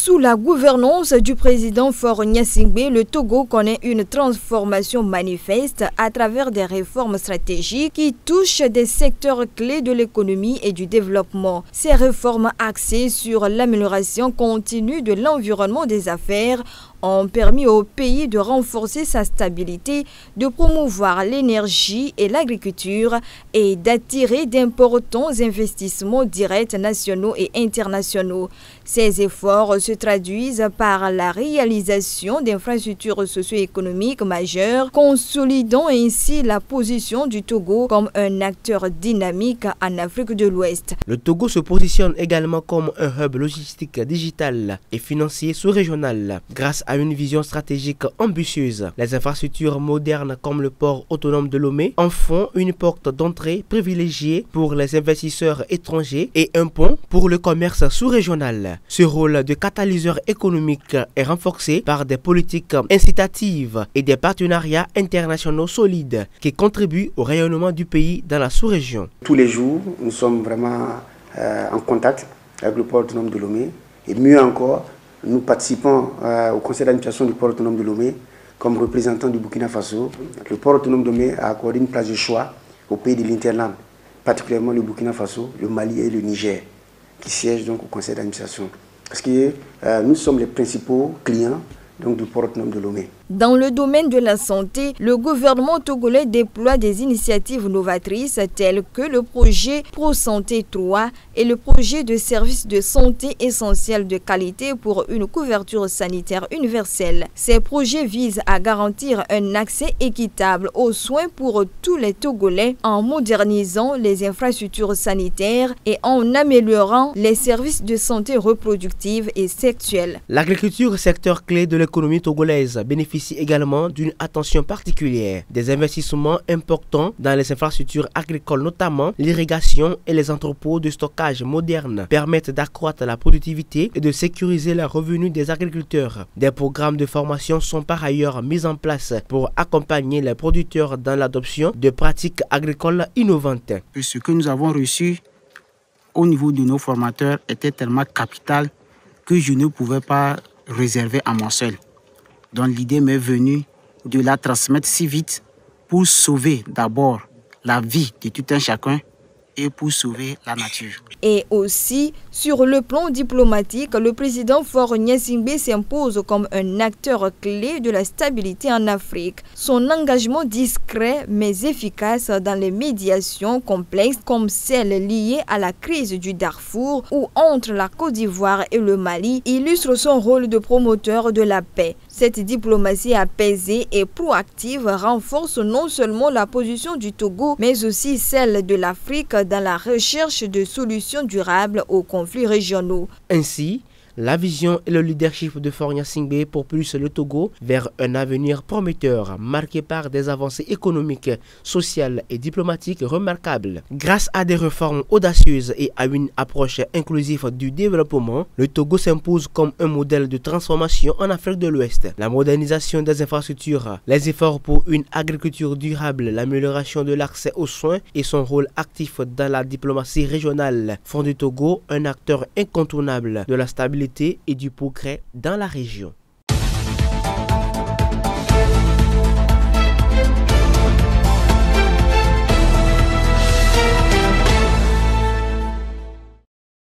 Sous la gouvernance du président Faure Gnassingbé, le Togo connaît une transformation manifeste à travers des réformes stratégiques qui touchent des secteurs clés de l'économie et du développement. Ces réformes axées sur l'amélioration continue de l'environnement des affaires ont permis au pays de renforcer sa stabilité, de promouvoir l'énergie et l'agriculture et d'attirer d'importants investissements directs nationaux et internationaux. Ces efforts se traduisent par la réalisation d'infrastructures socio-économiques majeures, consolidant ainsi la position du Togo comme un acteur dynamique en Afrique de l'Ouest. Le Togo se positionne également comme un hub logistique digital et financier sous-régional grâce à une vision stratégique ambitieuse. Les infrastructures modernes comme le port autonome de Lomé en font une porte d'entrée privilégiée pour les investisseurs étrangers et un pont pour le commerce sous-régional. Ce rôle de catalyseur économique est renforcé par des politiques incitatives et des partenariats internationaux solides qui contribuent au rayonnement du pays dans la sous-région. Tous les jours, nous sommes vraiment en contact avec le port autonome de Lomé et mieux encore, nous participons au conseil d'administration du port autonome de Lomé comme représentant du Burkina Faso. Le port autonome de Lomé a accordé une place de choix aux pays de l'Interland, particulièrement le Burkina Faso, le Mali et le Niger, qui siègent donc au conseil d'administration. Parce que nous sommes les principaux clients donc, du port autonome de Lomé. Dans le domaine de la santé, le gouvernement togolais déploie des initiatives novatrices telles que le projet ProSanté 3 et le projet de services de santé essentiels de qualité pour une couverture sanitaire universelle. Ces projets visent à garantir un accès équitable aux soins pour tous les Togolais en modernisant les infrastructures sanitaires et en améliorant les services de santé reproductive et sexuelle. L'agriculture, secteur clé de l'économie togolaise, bénéficie également d'une attention particulière. Des investissements importants dans les infrastructures agricoles, notamment l'irrigation et les entrepôts de stockage modernes, permettent d'accroître la productivité et de sécuriser les revenus des agriculteurs. Des programmes de formation sont par ailleurs mis en place pour accompagner les producteurs dans l'adoption de pratiques agricoles innovantes. Ce que nous avons reçu au niveau de nos formateurs était tellement capital que je ne pouvais pas réserver à moi seul. Donc l'idée m'est venue de la transmettre si vite pour sauver d'abord la vie de tout un chacun et pour sauver la nature. Et aussi, sur le plan diplomatique, le président Faure Gnassingbé s'impose comme un acteur clé de la stabilité en Afrique. Son engagement discret mais efficace dans les médiations complexes comme celle liée à la crise du Darfour ou entre la Côte d'Ivoire et le Mali illustre son rôle de promoteur de la paix. Cette diplomatie apaisée et proactive renforce non seulement la position du Togo, mais aussi celle de l'Afrique dans la recherche de solutions durables aux conflits régionaux. Ainsi, la vision et le leadership de Faure Gnassingbé propulsent le Togo vers un avenir prometteur, marqué par des avancées économiques, sociales et diplomatiques remarquables. Grâce à des réformes audacieuses et à une approche inclusive du développement, le Togo s'impose comme un modèle de transformation en Afrique de l'Ouest. La modernisation des infrastructures, les efforts pour une agriculture durable, l'amélioration de l'accès aux soins et son rôle actif dans la diplomatie régionale font du Togo un acteur incontournable de la stabilité et du progrès dans la région.